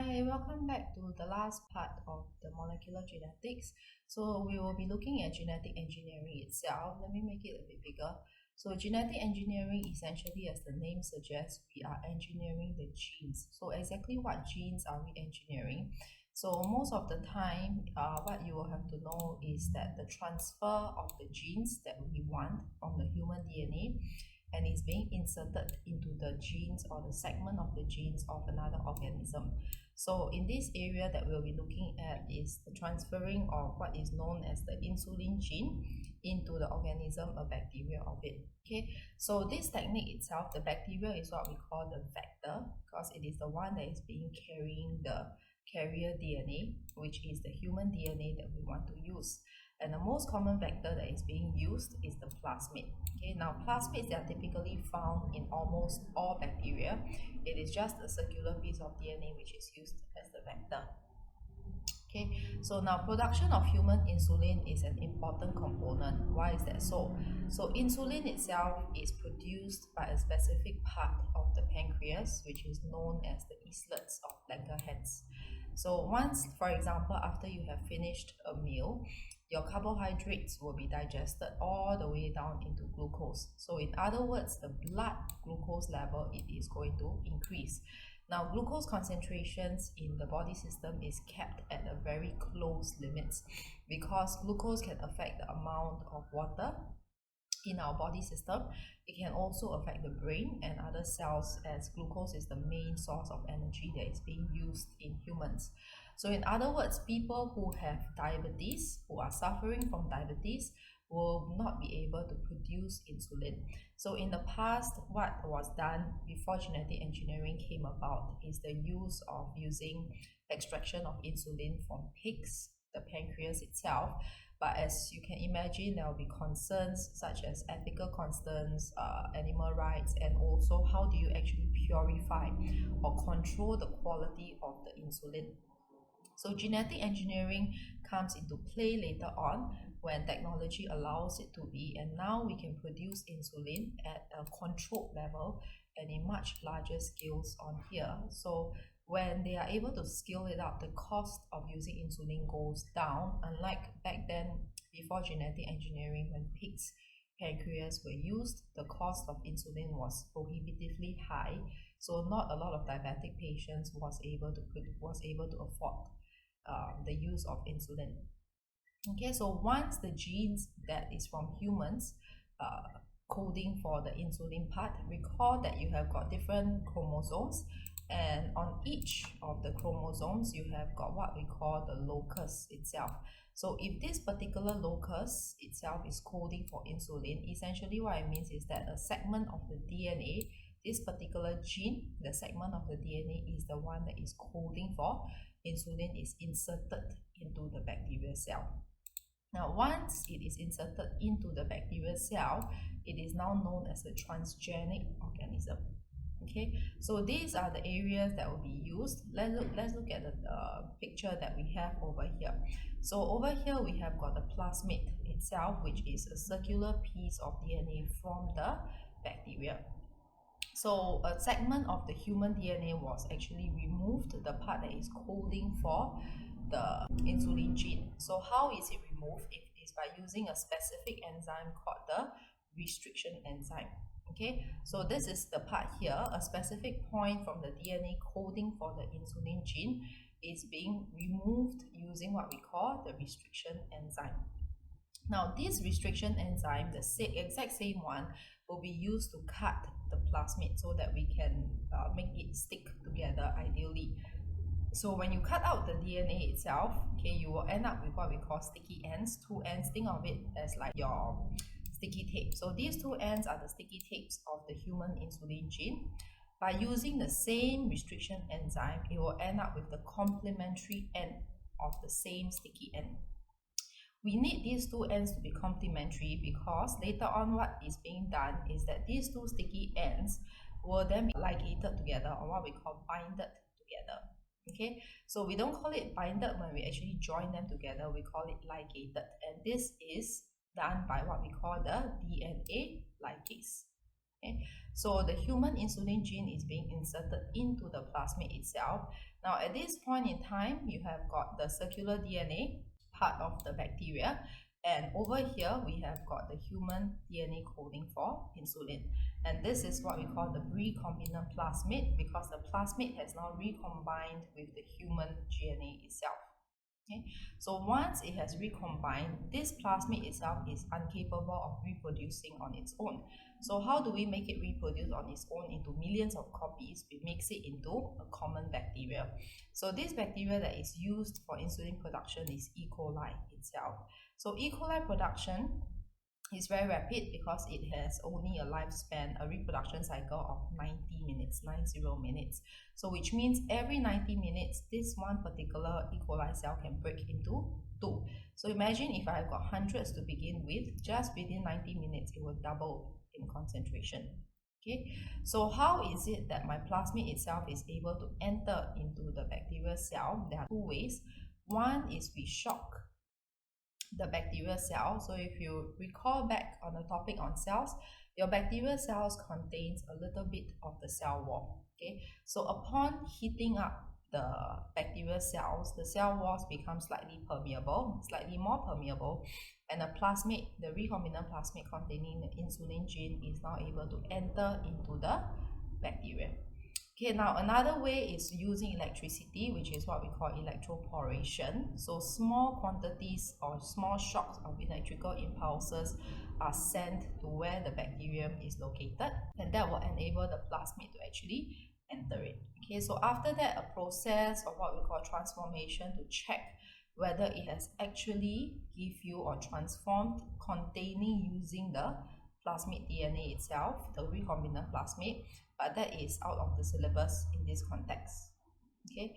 Hi, welcome back to the last part of the molecular genetics. So we will be looking at genetic engineering itself. Let me make it a bit bigger. So genetic engineering, essentially, as the name suggests, we are engineering the genes. So exactly what genes are we engineering? So most of the time, what you will have to know is that the transfer of the genes that we want from the human DNA and is being inserted into the genes or the segment of the genes of another organism. So in this area that we'll be looking at is the transferring of what is known as the insulin gene into the organism, a bacteria of it. Okay, so this technique itself, the bacteria is what we call the vector, because it is the one that is being carrying the carrier DNA, which is the human DNA that we want to use. And the most common vector that is being used is the plasmid. Okay, now plasmids are typically found in almost all bacteria. It is just a circular piece of DNA which is used as the vector. Okay, so now production of human insulin is an important component. Why is that so? So insulin itself is produced by a specific part of the pancreas, which is known as the islets of Langerhans. So once, for example, after you have finished a meal, your carbohydrates will be digested all the way down into glucose. So in other words, the blood glucose level, it is going to increase. Now, glucose concentrations in the body system is kept at a very close limits because glucose can affect the amount of water in our body system. It can also affect the brain and other cells, as glucose is the main source of energy that is being used in humans. So in other words, people who have diabetes, who are suffering from diabetes, will not be able to produce insulin. So in the past, what was done before genetic engineering came about is the use of using extraction of insulin from pigs, the pancreas itself. But as you can imagine, there will be concerns such as ethical concerns, animal rights, and also how do you actually purify or control the quality of the insulin. So genetic engineering comes into play later on when technology allows it to be, and now we can produce insulin at a controlled level and in much larger scales on here. So when they are able to scale it up, the cost of using insulin goes down, unlike back then before genetic engineering when pigs pancreas were used, the cost of insulin was prohibitively high, so not a lot of diabetic patients was able to afford the use of insulin. Okay, so once the genes that is from humans coding for the insulin part, recall that you have got different chromosomes, and on each of the chromosomes you have got what we call the locus itself. So if this particular locus itself is coding for insulin, essentially what it means is that a segment of the DNA, this particular gene, the segment of the DNA is the one that is coding for insulin, is inserted into the bacterial cell. Now, once it is inserted into the bacterial cell, it is now known as a transgenic organism. Okay, so these are the areas that will be used. Let's look at the picture that we have over here. So over here we have got the plasmid itself, which is a circular piece of DNA from the bacteria. So a segment of the human DNA was actually removed, the part that is coding for the insulin gene. So how is it removed? It is by using a specific enzyme called the restriction enzyme. Okay, so this is the part here, a specific point from the DNA coding for the insulin gene is being removed using what we call the restriction enzyme. Now, this restriction enzyme, the exact same one, will be used to cut the plasmid so that we can make it stick together ideally. So when you cut out the DNA itself, okay, you will end up with what we call sticky ends. Two ends, think of it as like your sticky tape. So these two ends are the sticky tapes of the human insulin gene. By using the same restriction enzyme, it will end up with the complementary end of the same sticky end. We need these two ends to be complementary because later on what is being done is that these two sticky ends will then be ligated together, or what we call binded together. Okay, so we don't call it binded when we actually join them together, we call it ligated, and this is done by what we call the DNA ligase. Okay? So the human insulin gene is being inserted into the plasmid itself. Now at this point in time, you have got the circular DNA part of the bacteria, and over here we have got the human DNA coding for insulin, and this is what we call the recombinant plasmid, because the plasmid has now recombined with the human DNA itself. Okay, so once it has recombined, this plasmid itself is incapable of reproducing on its own. So how do we make it reproduce on its own into millions of copies? We mix it into a common bacteria. So this bacteria that is used for insulin production is E. coli itself. So E. coli production is very rapid because it has only a lifespan, a reproduction cycle of 90 minutes, 90 minutes. So which means every 90 minutes, this one particular E. coli cell can break into two. So imagine if I've got hundreds to begin with, just within 90 minutes, it will double in concentration. Okay, so how is it that my plasmid itself is able to enter into the bacterial cell? There are two ways. One is we shock the bacterial cell. So if you recall back on the topic on cells, your bacterial cells contains a little bit of the cell wall. Okay, so upon heating up the bacterial cells, the cell walls become slightly permeable, slightly more permeable, and the plasmid, the recombinant plasmid containing the insulin gene, is now able to enter into the bacteria. Okay, now another way is using electricity, which is what we call electroporation. So small quantities or small shocks of electrical impulses are sent to where the bacterium is located, and that will enable the plasmid to actually enter it. Okay, so after that, a process of what we call transformation to check whether it has actually give you or transformed containing using the plasmid DNA itself, the recombinant plasmid, but that is out of the syllabus in this context. Okay,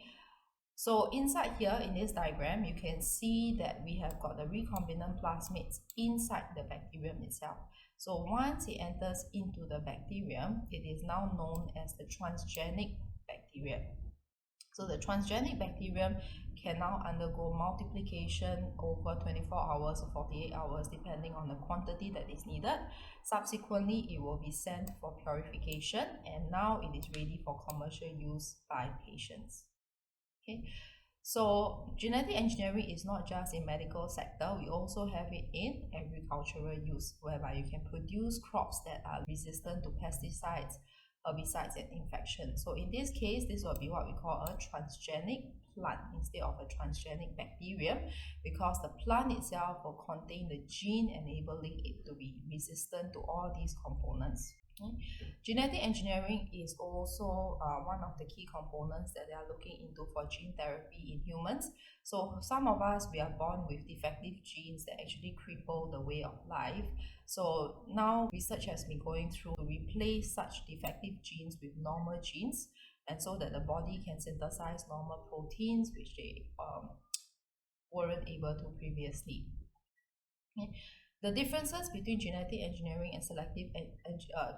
so inside here in this diagram, you can see that we have got the recombinant plasmids inside the bacterium itself. So once it enters into the bacterium, it is now known as the transgenic bacterium. So the transgenic bacterium can now undergo multiplication over 24 hours or 48 hours depending on the quantity that is needed. Subsequently, it will be sent for purification, and now it is ready for commercial use by patients. Okay, so genetic engineering is not just in medical sector, we also have it in agricultural use, whereby you can produce crops that are resistant to pesticides, herbicides, and infection. So in this case, this will be what we call a transgenic plant instead of a transgenic bacterium, because the plant itself will contain the gene enabling it to be resistant to all these components. Okay. Genetic engineering is also one of the key components that they are looking into for gene therapy in humans. So some of us, we are born with defective genes that actually cripple the way of life. So now research has been going through to replace such defective genes with normal genes, and so that the body can synthesize normal proteins which they weren't able to previously. Okay. The differences between genetic engineering and selective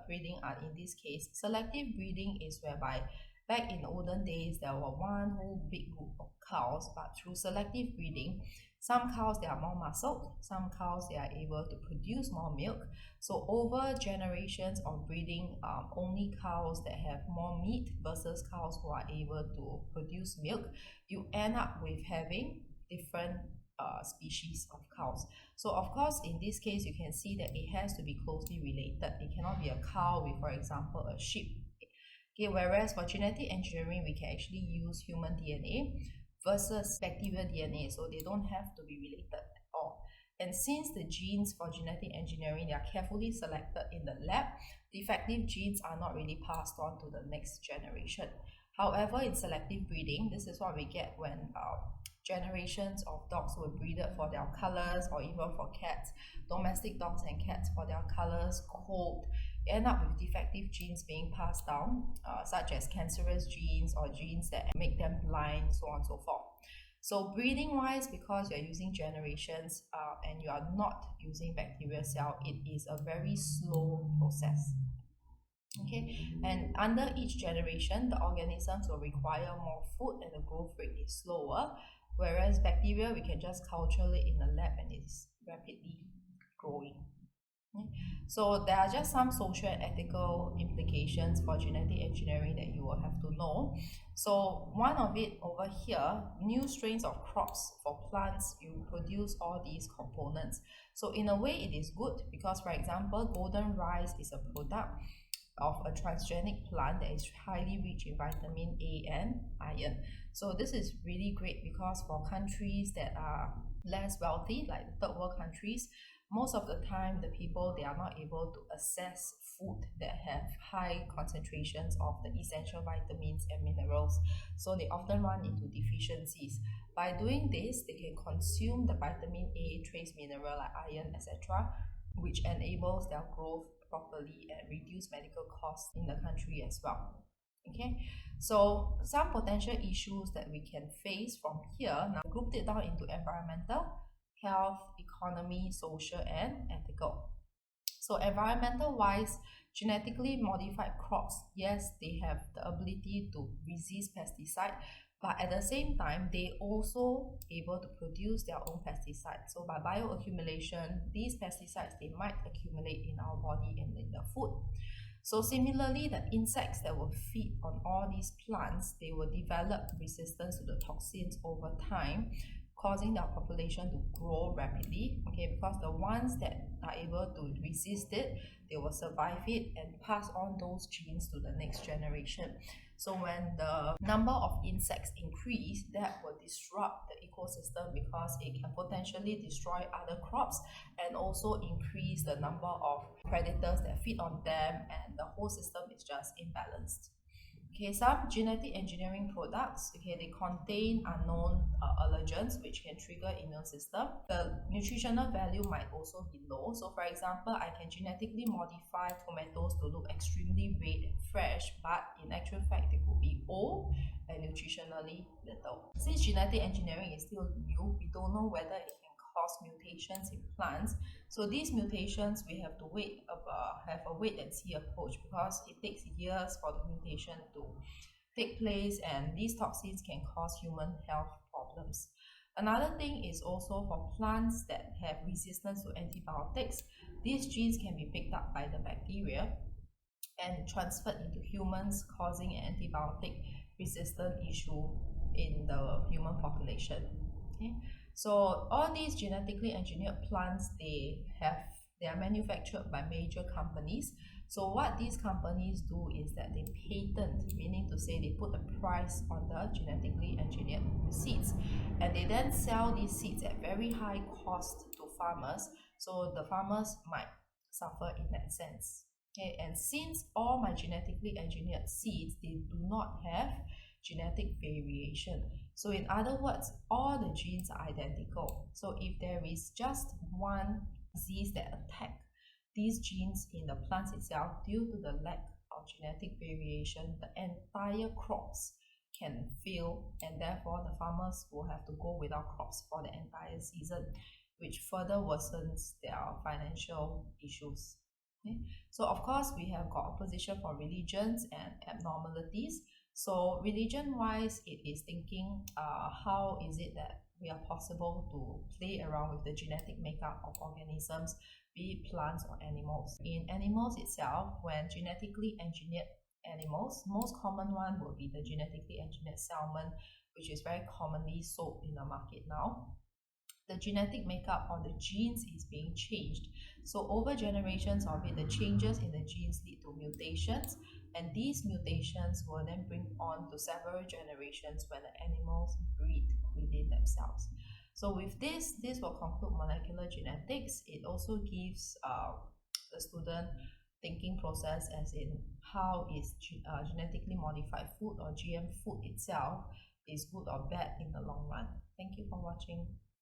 breeding are, in this case, selective breeding is whereby back in olden days there were one whole big group of cows, but through selective breeding, some cows they are more muscled, some cows they are able to produce more milk. So over generations of breeding, only cows that have more meat versus cows who are able to produce milk, you end up with having different species of cows. So of course, in this case, you can see that it has to be closely related. It cannot be a cow with, for example, a sheep. Okay, whereas for genetic engineering, we can actually use human DNA versus bacterial DNA, so they don't have to be related at all. And since the genes for genetic engineering, they are carefully selected in the lab, defective genes are not really passed on to the next generation. However, in selective breeding, this is what we get when generations of dogs were breeded for their colors, or even for cats, domestic dogs and cats for their colors, coat, end up with defective genes being passed down, such as cancerous genes or genes that make them blind, so on and so forth. So breeding wise, because you're using generations and you are not using bacterial cell, it is a very slow process. Okay, and under each generation, the organisms will require more food and the growth rate is slower, whereas bacteria, we can just culture it in the lab and it's rapidly growing. Okay. So there are just some social and ethical implications for genetic engineering that you will have to know. So one of it over here, new strains of crops for plants, you produce all these components. So in a way it is good because, for example, golden rice is a product of a transgenic plant that is highly rich in vitamin A and iron. So this is really great because for countries that are less wealthy, like third world countries, most of the time the people, they are not able to access food that have high concentrations of the essential vitamins and minerals, so they often run into deficiencies. By doing this, they can consume the vitamin A, trace mineral like iron, etc., which enables their growth properly and reduce medical costs in the country as well. Okay, so some potential issues that we can face from here, now grouped it down into environmental, health, economy, social, and ethical. So environmental wise, genetically modified crops, yes, they have the ability to resist pesticide, but at the same time, they also able to produce their own pesticides. So by bioaccumulation, these pesticides, they might accumulate in our body and in the food. So similarly, the insects that will feed on all these plants, they will develop resistance to the toxins over time, causing their population to grow rapidly. Okay, because the ones that are able to resist it, they will survive it and pass on those genes to the next generation. So when the number of insects increase, that will disrupt the ecosystem because it can potentially destroy other crops and also increase the number of predators that feed on them, and the whole system is just imbalanced. Okay, some genetic engineering products, okay, they contain unknown allergens which can trigger immune system. The nutritional value might also be low. So for example, I can genetically modify tomatoes to look extremely red and fresh, but in actual fact, they could be old and nutritionally little. Since genetic engineering is still new, we don't know whether it can cause mutations in plants. So these mutations, we have to have a wait and see approach because it takes years for the mutation to take place, and these toxins can cause human health problems. Another thing is also for plants that have resistance to antibiotics, these genes can be picked up by the bacteria and transferred into humans, causing an antibiotic resistant issue in the human population. Okay, so all these genetically engineered plants, they are manufactured by major companies. So what these companies do is that they patent, meaning to say they put a price on the genetically engineered seeds, and they then sell these seeds at very high cost to farmers. So the farmers might suffer in that sense. Okay, and since all my genetically engineered seeds, they do not have genetic variation. So in other words, all the genes are identical. So if there is just one disease that attack these genes in the plants itself, due to the lack of genetic variation, the entire crops can fail, and therefore the farmers will have to go without crops for the entire season, which further worsens their financial issues. Okay? So of course, we have got opposition for religions and abnormalities. So religion wise, it is thinking how is it that we are possible to play around with the genetic makeup of organisms, be it plants or animals. In animals itself, when genetically engineered animals, most common one will be the genetically engineered salmon, which is very commonly sold in the market now. The genetic makeup of the genes is being changed. So over generations of it, the changes in the genes lead to mutations, and these mutations will then bring on to several generations when the animals breed within themselves. So with this will conclude molecular genetics. It also gives the student thinking process, as in how is genetically modified food or GM food itself is good or bad in the long run. Thank you for watching.